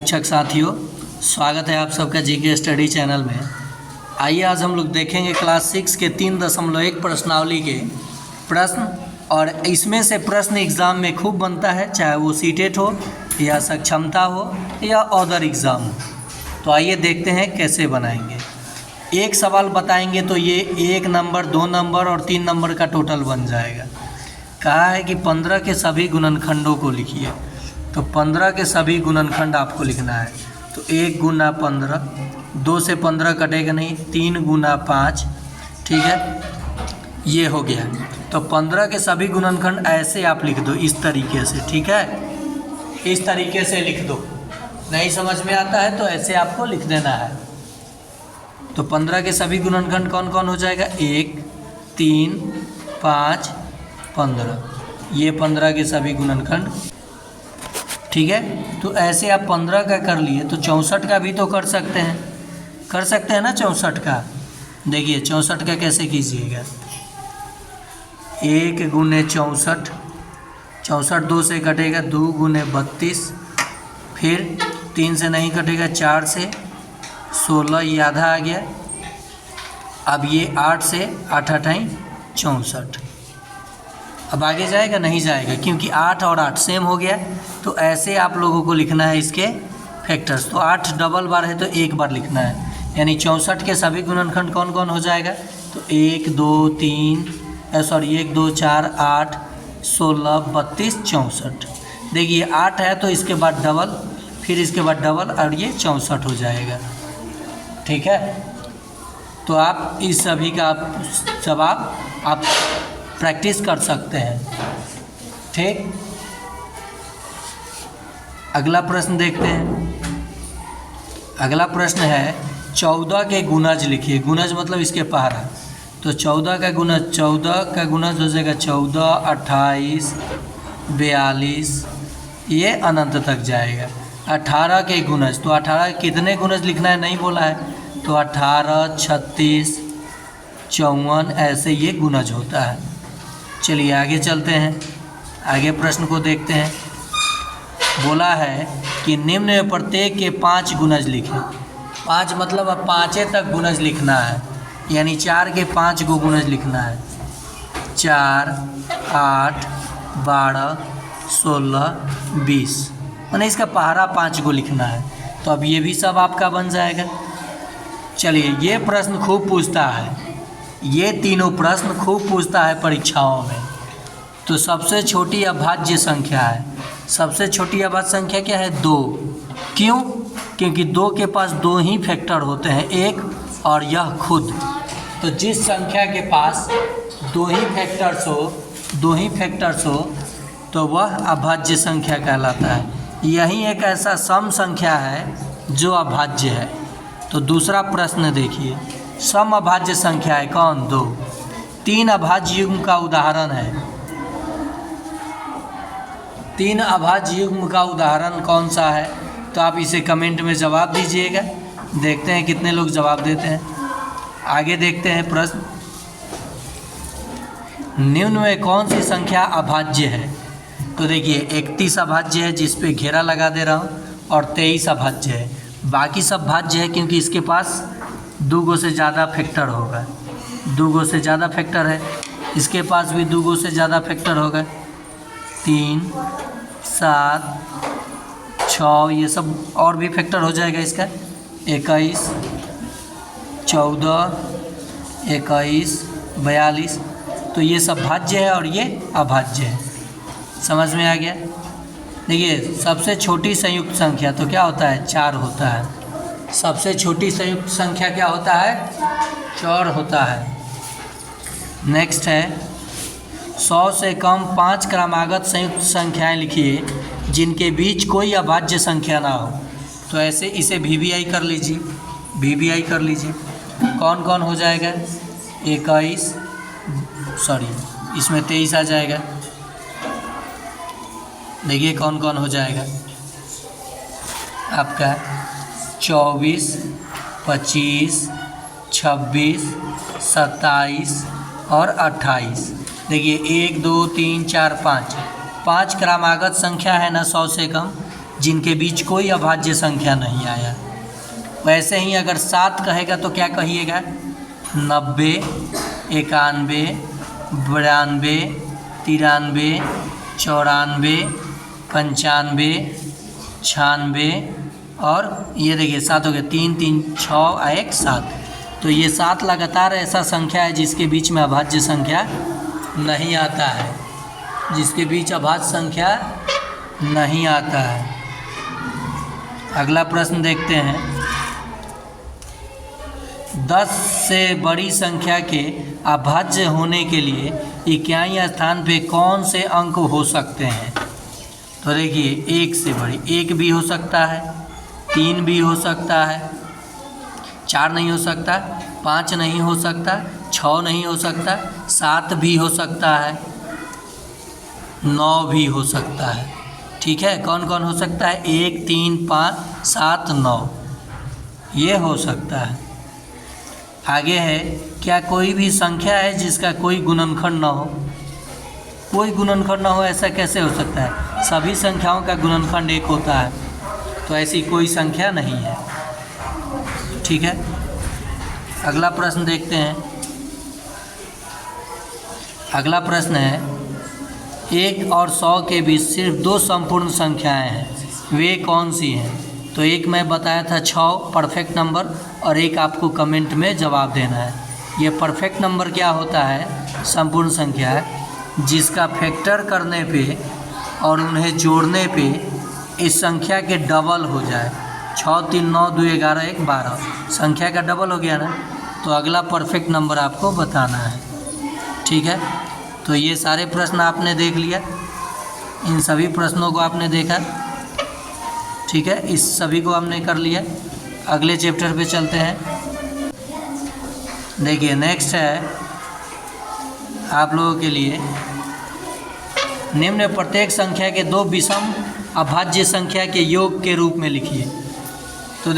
शिक्षक साथियों, स्वागत है आप सबका जीके स्टडी चैनल में। आइए आज हम लोग देखेंगे क्लास 6 के 3.1 प्रश्नावली के प्रश्न। और इसमें से प्रश्न एग्ज़ाम में खूब बनता है, चाहे वो सीटेट हो या सक्षमता हो या अदर एग्ज़ाम हो। तो आइए देखते हैं कैसे बनाएंगे। एक सवाल बताएंगे तो ये 1 नंबर, 2 नंबर और 3 नंबर का टोटल बन जाएगा। कहा है कि 15 के सभी गुणनखंडों को लिखिए। तो 15 के सभी गुणनखंड आपको लिखना है। तो 1 गुना 15, 2 से 15 कटेगा नहीं, 3 गुना 5, ठीक है, ये हो गया। तो 15 के सभी गुणनखंड ऐसे आप लिख दो, इस तरीके से, ठीक है, इस तरीके से लिख दो। नहीं समझ में आता है तो ऐसे आपको लिख देना है। तो 15 के सभी गुणनखंड कौन कौन हो जाएगा? 1, 3, 5, 15, ये 15 के सभी गुणनखंड, ठीक है। तो ऐसे आप 15 का कर लिए तो 64 का भी तो कर सकते हैं ना 64 का। देखिए 64 का कैसे कीजिएगा? 1 गुने 64, 64 2 से कटेगा, 2 गुने 32, फिर 3 से नहीं कटेगा, 4 से 16, ये आधा आ गया। अब ये 8 से 8 अठाई 64। अब आगे जाएगा? नहीं जाएगा, क्योंकि 8 और 8 सेम हो गया। तो ऐसे आप लोगों को लिखना है इसके फैक्टर्स। तो 8 डबल बार है तो एक बार लिखना है, यानी 64 के सभी गुणनखंड कौन कौन हो जाएगा? तो 1 2 3 1 2 4 8 16 32 64। देखिए 8 है तो इसके बाद डबल, फिर इसके बाद डबल, और ये 64 हो जाएगा, ठीक है। तो आप इस सभी का जवाब आप प्रैक्टिस कर सकते हैं, ठीक। अगला प्रश्न देखते हैं। अगला प्रश्न है 14 के गुणज लिखिए। गुणज मतलब इसके पहाड़ा। तो 14 का गुणज हो जाएगा 14, 28, 42, ये अनंत तक जाएगा। 18 के गुणज, तो 18 कितने गुणज लिखना है नहीं बोला है, तो 18, 36, 54, ऐसे ये गुणज होता है। चलिए आगे चलते हैं, आगे प्रश्न को देखते हैं। बोला है कि निम्न में प्रत्येक के 5 गुणज लिखें। 5 मतलब अब 5 तक गुणज लिखना है, यानी 4 के 5 को गुणज लिखना है। 4, 8, 12, 16, 20, मैंने इसका पहाड़ा 5 को लिखना है। तो अब ये भी सब आपका बन जाएगा। चलिए, ये प्रश्न खूब पूछता है, ये तीनों प्रश्न खूब पूछता है परीक्षाओं में। तो सबसे छोटी अभाज्य संख्या है। सबसे छोटी अभाज्य संख्या क्या है? 2। क्यों? क्योंकि 2 के पास 2 ही फैक्टर होते हैं, एक और यह खुद। तो जिस संख्या के पास 2 ही फैक्टर्स हो तो वह अभाज्य संख्या कहलाता है। यही एक ऐसा सम संख्या है जो अभाज्य है। तो दूसरा प्रश्न देखिए, सम अभाज्य संख्या है कौन? 2। 3 अभाज्य युग्म का उदाहरण है। 3 अभाज्य युग्म का उदाहरण कौन सा है? तो आप इसे कमेंट में जवाब दीजिएगा। देखते हैं कितने लोग जवाब देते हैं। आगे देखते हैं प्रश्न। निम्न में कौन सी संख्या अभाज्य है? तो देखिए 31 अभाज्य है, जिस पे घेरा लगा दे रहा हूँ, और 23 अभाज्य है। बाकी सब भाज्य है क्योंकि इसके पास 2 से ज़्यादा फैक्टर होगा। 2 से ज़्यादा फैक्टर है, इसके पास भी 2 से ज़्यादा फैक्टर होगा। 3, 7, 6, ये सब और भी फैक्टर हो जाएगा इसका। 21, 14, 21, 42, तो ये सब भाज्य है और ये अभाज्य है। समझ में आ गया? देखिए सबसे छोटी संयुक्त संख्या तो क्या होता है? 4 होता है। सबसे छोटी संयुक्त संख्या क्या होता है? 4 होता है। नेक्स्ट है 100 से कम 5 क्रमागत संयुक्त संख्याएं लिखिए जिनके बीच कोई अभाज्य संख्या ना हो। तो ऐसे इसे VBI कर लीजिए। कौन कौन हो जाएगा? 21, इसमें 23 आ जाएगा। देखिए कौन कौन हो जाएगा आपका? 24, 25, 26, 27 और 28। देखिए 1 2 3 4 5 क्रमागत संख्या है ना 100 से कम, जिनके बीच कोई अभाज्य संख्या नहीं आया। वैसे ही अगर 7 कहेगा तो क्या कहिएगा? 90, 91, 92, 93, 94, 95, 96 और ये देखिए 7 हो गया, 3 3 6 1 7। तो ये 7 लगातार ऐसा संख्या है जिसके बीच में अभाज्य संख्या नहीं आता है, जिसके बीच अभाज्य संख्या नहीं आता है। अगला प्रश्न देखते हैं। 10 से बड़ी संख्या के अभाज्य होने के लिए इकाई स्थान पे कौन से अंक हो सकते हैं? तो देखिए 1 से बड़ी 1 भी हो सकता है, 3 भी हो सकता है, 4 नहीं हो सकता, 5 नहीं हो सकता, 6 नहीं हो सकता, 7 भी हो सकता है, 9 भी हो सकता है। ठीक है, कौन कौन हो सकता है? 1 3 5 7 9 ये हो सकता है। आगे है, क्या कोई भी संख्या है जिसका कोई गुणनखंड न हो? कोई गुणनखंड न हो ऐसा कैसे हो सकता है? सभी संख्याओं का गुणनखंड 1 होता है, तो ऐसी कोई संख्या नहीं है। ठीक है, अगला प्रश्न देखते हैं। अगला प्रश्न है, 1 और 100 के बीच सिर्फ 2 संपूर्ण संख्याएं हैं, वे कौन सी हैं? तो एक मैं बताया था 6 परफेक्ट नंबर, और एक आपको कमेंट में जवाब देना है। ये परफेक्ट नंबर क्या होता है? संपूर्ण संख्या है जिसका फैक्टर करने पे और उन्हें जोड़ने पे इस संख्या के डबल हो जाए। 6 3 9 2 11 1 12 संख्या का डबल हो गया ना, तो अगला परफेक्ट नंबर आपको बताना है। ठीक है, तो ये सारे प्रश्न आपने देख लिया, इन सभी प्रश्नों को आपने देखा। ठीक है, इस सभी को हमने कर लिया। अगले चैप्टर पे चलते हैं। देखिए नेक्स्ट है आप लोगों के लिए, निम्न प्रत्येक संख्या के 2 विषम अभाज्य संख्या के योग के रूप में लिखिए।